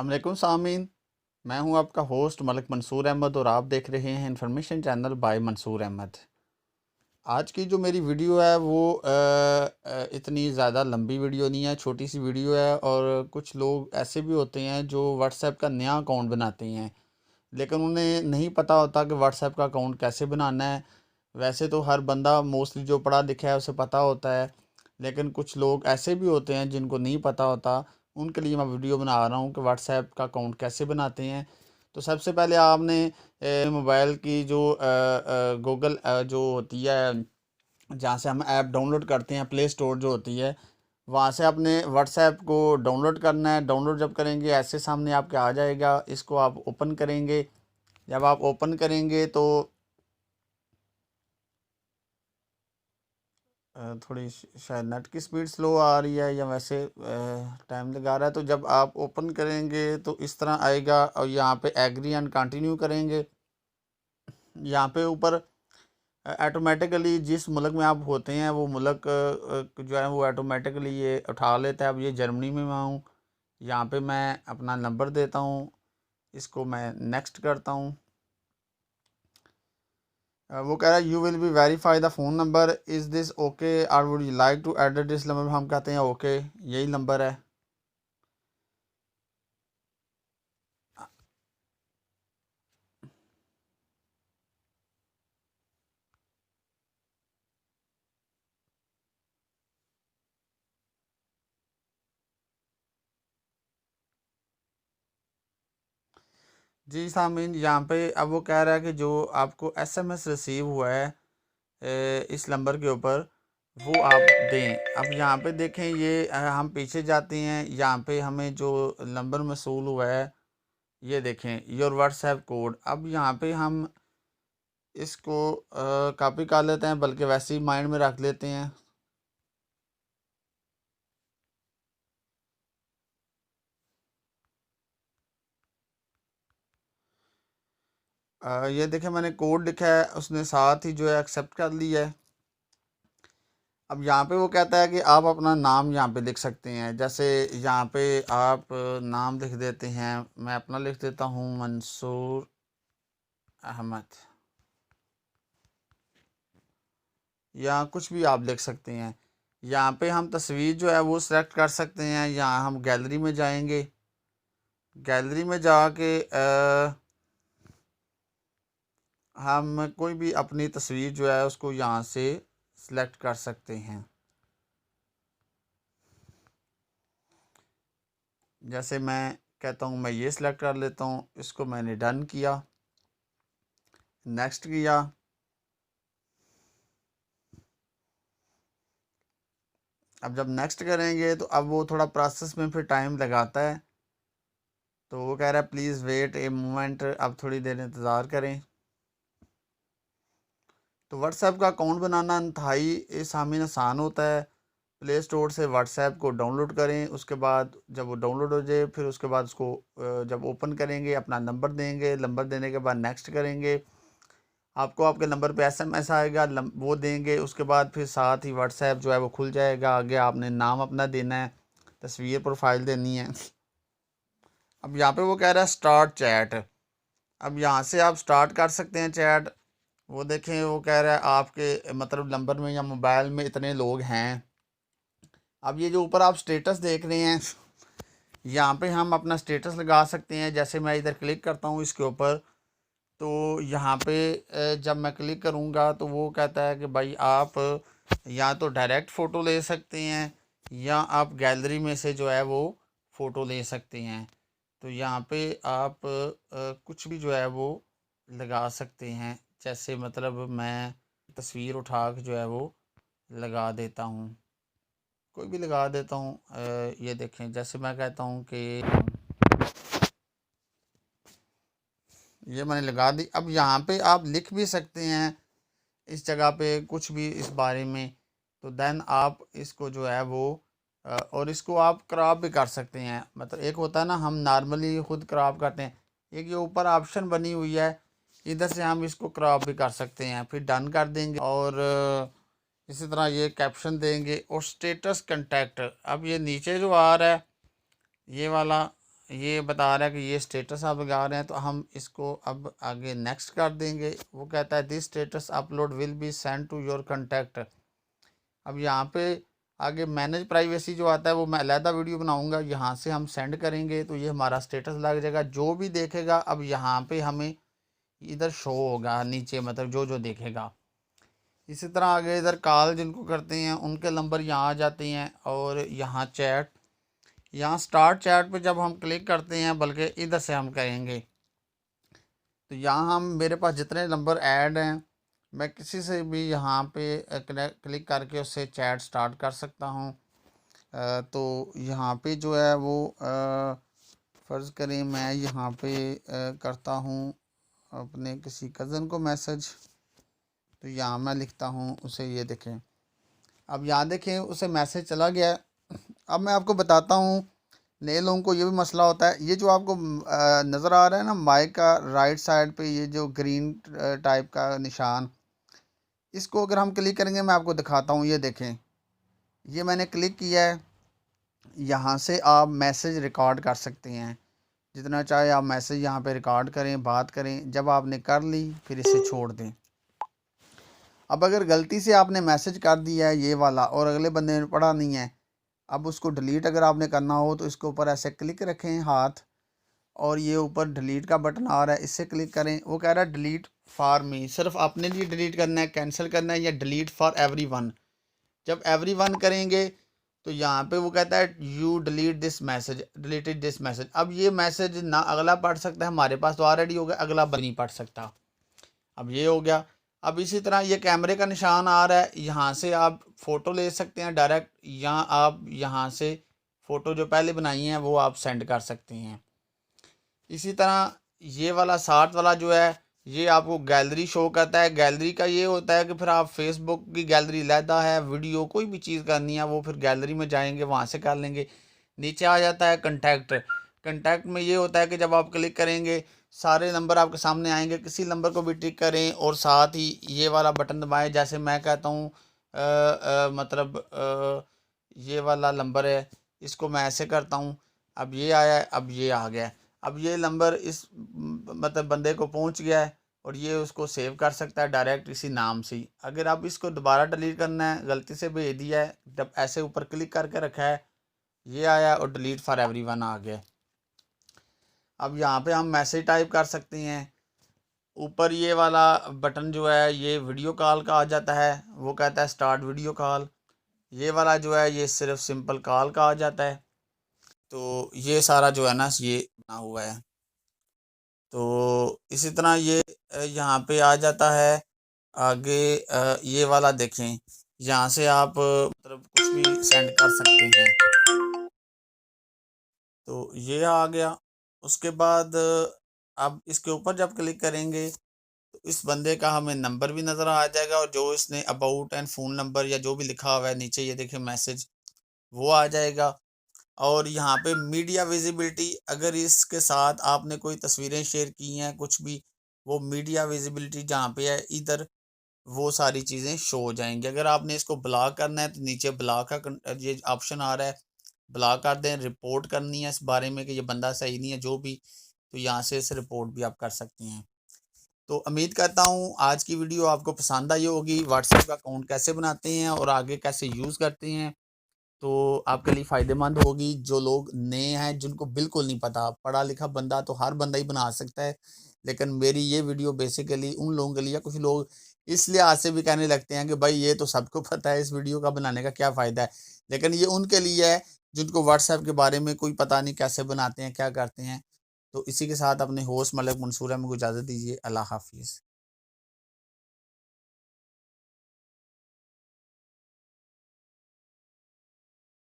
अस्सलामुअलैकुम सामीन। मैं हूं आपका होस्ट मलिक मंसूर अहमद और आप देख रहे हैं information channel by Mansoor Ahmad. आज की जो मेरी वीडियो है वो इतनी ज़्यादा लंबी वीडियो नहीं है, छोटी सी वीडियो है। और कुछ लोग ऐसे भी होते हैं जो व्हाट्सएप का नया अकाउंट बनाते हैं, लेकिन उन्हें नहीं पता होता कि व्हाट्सएप का अकाउंट कैसे बनाना है। वैसे तो हर बंदा मोस्टली जो पढ़ा लिखा है उसे पता होता है, लेकिन कुछ लोग ऐसे भी होते हैं जिनको नहीं पता होता। उनके लिए मैं वीडियो बना रहा हूँ कि व्हाट्सएप का अकाउंट कैसे बनाते हैं। तो सबसे पहले आपने मोबाइल की जो गूगल जो होती है, जहाँ से हम ऐप डाउनलोड करते हैं, प्ले स्टोर जो होती है, वहाँ से आपने व्हाट्सएप को डाउनलोड करना है। डाउनलोड जब करेंगे ऐसे सामने आपके आ जाएगा, इसको आप ओपन करेंगे। जब आप ओपन करेंगे तो थोड़ी शायद नेट की स्पीड स्लो आ रही है या वैसे टाइम लगा रहा है। तो जब आप ओपन करेंगे तो इस तरह आएगा और यहाँ पे एग्री एंड कंटिन्यू करेंगे। यहाँ पे ऊपर ऑटोमेटिकली जिस मुल्क में आप होते हैं वो मुल्क जो है वो ऑटोमेटिकली ये उठा लेता है। अब ये जर्मनी में मैं हूँ, यहाँ पे मैं अपना नंबर देता हूँ, इसको मैं नेक्स्ट करता हूँ। वो कह रहा है you will be verify the phone number, is this okay और would you like to edit this number. हम कहते हैं ओके, यही नंबर है। जी सामीन, यहाँ पे अब वो कह रहा है कि जो आपको एसएमएस रिसीव हुआ है इस नंबर के ऊपर वो आप दें। अब यहाँ पे देखें, ये हम पीछे जाते हैं, यहाँ पे हमें जो नंबर मसूल हुआ है ये देखें, योर व्हाट्सएप कोड। अब यहाँ पे हम इसको कॉपी कर लेते हैं, बल्कि वैसे ही माइंड में रख लेते हैं। ये देखें, मैंने कोड लिखा है, उसने साथ ही जो है एक्सेप्ट कर लिया है। अब यहाँ पे वो कहता है कि आप अपना नाम यहाँ पे लिख सकते हैं। जैसे यहाँ पे आप नाम लिख देते हैं, मैं अपना लिख देता हूँ मंसूर अहमद, या कुछ भी आप लिख सकते हैं। यहाँ पे हम तस्वीर जो है वो सिलेक्ट कर सकते हैं। यहाँ हम गैलरी में जाएंगे, गैलरी में जाके हम कोई भी अपनी तस्वीर जो है उसको यहाँ से सिलेक्ट कर सकते हैं। जैसे मैं कहता हूँ मैं ये सिलेक्ट कर लेता हूँ, इसको मैंने डन किया, नेक्स्ट किया। अब जब नेक्स्ट करेंगे तो अब वो थोड़ा प्रोसेस में फिर टाइम लगाता है। तो वो कह रहा है प्लीज़ वेट ए मोमेंट, अब थोड़ी देर इंतज़ार करें। तो व्हाट्सएप का अकाउंट बनाना इंतहाई सामीन आसान होता है। प्ले स्टोर से व्हाट्सएप को डाउनलोड करें, उसके बाद जब वो डाउनलोड हो जाए फिर उसके बाद उसको जब ओपन करेंगे अपना नंबर देंगे, नंबर देने के बाद नेक्स्ट करेंगे, आपको आपके नंबर पे एसएमएस आएगा, वो देंगे। उसके बाद फिर साथ ही व्हाट्सएप जो है वो खुल जाएगा। आगे आपने नाम अपना देना है, तस्वीर प्रोफाइल देनी है। अब यहाँ पे वो कह रहा है स्टार्ट चैट। अब यहाँ से आप स्टार्ट कर सकते हैं चैट। वो देखें, वो कह रहा है आपके मतलब नंबर में या मोबाइल में इतने लोग हैं। अब ये जो ऊपर आप स्टेटस देख रहे हैं, यहाँ पे हम अपना स्टेटस लगा सकते हैं। जैसे मैं इधर क्लिक करता हूँ इसके ऊपर, तो यहाँ पे जब मैं क्लिक करूँगा तो वो कहता है कि भाई आप या तो डायरेक्ट फ़ोटो ले सकते हैं या आप गैलरी में से जो है वो फ़ोटो ले सकते हैं। तो यहाँ पे आप कुछ भी जो है वो लगा सकते हैं। जैसे मतलब मैं तस्वीर उठा के जो है वो लगा देता हूँ, कोई भी लगा देता हूँ। ये देखें, जैसे मैं कहता हूँ कि ये मैंने लगा दी। अब यहाँ पे आप लिख भी सकते हैं इस जगह पे कुछ भी इस बारे में। तो देन आप इसको जो है वो और इसको आप क्रॉप भी कर सकते हैं। मतलब एक होता है ना, हम नॉर्मली खुद क्रॉप करते हैं, एक ये ऊपर ऑप्शन बनी हुई है, इधर से हम इसको क्रॉप भी कर सकते हैं। फिर डन कर देंगे और इसी तरह ये कैप्शन देंगे और स्टेटस कंटेक्ट। अब ये नीचे जो आ रहा है ये वाला, ये बता रहा है कि ये स्टेटस आप लगा रहे हैं, तो हम इसको अब आगे नेक्स्ट कर देंगे। वो कहता है this status upload will be send to your contact. अब यहाँ पे आगे मैनेज प्राइवेसी जो आता है वो मैं अलहदा वीडियो बनाऊंगा, यहाँ से हम सेंड करेंगे तो ये हमारा स्टेटस लग जाएगा। जो भी देखेगा अब यहाँ पे हमें इधर शो होगा नीचे, मतलब जो जो देखेगा। इसी तरह आगे इधर कॉल जिनको करते हैं उनके नंबर यहाँ आ जाते हैं, और यहाँ चैट, यहाँ स्टार्ट चैट पे जब हम क्लिक करते हैं, बल्कि इधर से हम करेंगे तो यहाँ हम मेरे पास जितने नंबर ऐड हैं मैं किसी से भी यहाँ पे क्लिक करके उससे चैट स्टार्ट कर सकता हूँ। तो यहाँ पे जो है वो फ़र्ज़ करें मैं यहाँ पे करता हूँ अपने किसी कज़न को मैसेज, तो यहाँ मैं लिखता हूँ उसे, ये देखें अब यहाँ देखें उसे मैसेज चला गया है। अब मैं आपको बताता हूँ, नए लोगों को ये भी मसला होता है, ये जो आपको नज़र आ रहा है ना माइक का राइट साइड पे ये जो ग्रीन टाइप का निशान, इसको अगर हम क्लिक करेंगे मैं आपको दिखाता हूँ। ये देखें, ये मैंने क्लिक किया है। यहाँ से आप मैसेज रिकॉर्ड कर सकते हैं, जितना चाहे आप मैसेज यहाँ पे रिकॉर्ड करें, बात करें। जब आपने कर ली फिर इसे छोड़ दें। अब अगर गलती से आपने मैसेज कर दिया है ये वाला और अगले बंदे ने पढ़ा नहीं है, अब उसको डिलीट अगर आपने करना हो तो इसके ऊपर ऐसे क्लिक रखें हाथ, और ये ऊपर डिलीट का बटन आ रहा है, इससे क्लिक करें। वो कह रहा है डिलीट फॉर मी, सिर्फ अपने लिए डिलीट करना है, कैंसिल करना है, या डिलीट फॉर एवरीवन। जब एवरीवन करेंगे तो यहाँ पे वो कहता है you delete this message, deleted this message. अब ये मैसेज ना अगला पढ़ सकता है, हमारे पास तो ऑलरेडी हो गया, अगला नहीं पढ़ सकता। अब ये हो गया। अब इसी तरह ये कैमरे का निशान आ रहा है, यहाँ से आप फ़ोटो ले सकते हैं डायरेक्ट, या आप यहाँ से फ़ोटो जो पहले बनाई हैं वो आप सेंड कर सकते हैं। इसी तरह ये वाला साथ वाला जो है ये आपको गैलरी शो करता है। गैलरी का ये होता है कि फिर आप फेसबुक की गैलरी लहदा है, वीडियो कोई भी चीज़ करनी है वो फिर गैलरी में जाएंगे, वहाँ से कर लेंगे। नीचे आ जाता है कंटैक्ट। कंटैक्ट में ये होता है कि जब आप क्लिक करेंगे सारे नंबर आपके सामने आएंगे, किसी नंबर को भी टिक करें और साथ ही ये वाला बटन दबाएं। जैसे मैं कहता हूँ मतलब ये वाला नंबर है, इसको मैं ऐसे करता हूँ, अब ये आया है, अब ये आ गया है। अब ये नंबर इस मतलब बंदे को पहुंच गया है और ये उसको सेव कर सकता है डायरेक्ट इसी नाम से ही। अगर आप इसको दोबारा डिलीट करना है, गलती से भेज दिया है, जब ऐसे ऊपर क्लिक करके रखा है ये आया और डिलीट फॉर एवरीवन आ गया। अब यहाँ पे हम मैसेज टाइप कर सकते हैं। ऊपर ये वाला बटन जो है ये वीडियो कॉल का आ जाता है, वो कहता है स्टार्ट वीडियो कॉल। ये वाला जो है ये सिर्फ सिंपल कॉल का आ जाता है। तो ये सारा जो है ना ये बना हुआ है। तो इसी तरह ये यहाँ पे आ जाता है। आगे ये वाला देखें, यहाँ से आप मतलब कुछ भी सेंड कर सकते हैं। तो ये आ गया। उसके बाद अब इसके ऊपर जब क्लिक करेंगे तो इस बंदे का हमें नंबर भी नज़र आ जाएगा, और जो इसने अबाउट एंड फ़ोन नंबर या जो भी लिखा हुआ है नीचे ये देखें मैसेज, वो आ जाएगा। और यहाँ पे मीडिया विजिबिलिटी, अगर इसके साथ आपने कोई तस्वीरें शेयर की हैं कुछ भी, वो मीडिया विजिबिलिटी जहाँ पे है इधर वो सारी चीज़ें शो हो जाएंगी। अगर आपने इसको ब्लॉक करना है तो नीचे ब्लॉक का ये ऑप्शन आ रहा है, ब्लॉक कर दें। रिपोर्ट करनी है इस बारे में कि ये बंदा सही नहीं है जो भी, तो यहाँ से इसे रिपोर्ट भी आप कर सकते हैं। तो उम्मीद करता हूँ आज की वीडियो आपको पसंद आई होगी। व्हाट्सएप का अकाउंट कैसे बनाते हैं और आगे कैसे यूज़ करते हैं तो आपके लिए फ़ायदेमंद होगी। जो लोग नए हैं जिनको बिल्कुल नहीं पता, पढ़ा लिखा बंदा तो हर बंदा ही बना सकता है, लेकिन मेरी ये वीडियो बेसिकली उन लोगों के लिए, कुछ लोग इस लिहाज से भी कहने लगते हैं कि भाई ये तो सबको पता है, इस वीडियो का बनाने का क्या फ़ायदा है, लेकिन ये उनके लिए है जिनको व्हाट्सएप के बारे में कोई पता नहीं, कैसे बनाते हैं क्या करते हैं। तो इसी के साथ अपने होस्ट मलिक मंसूर में को इजाज़त दीजिए। अल्लाह हाफिज़।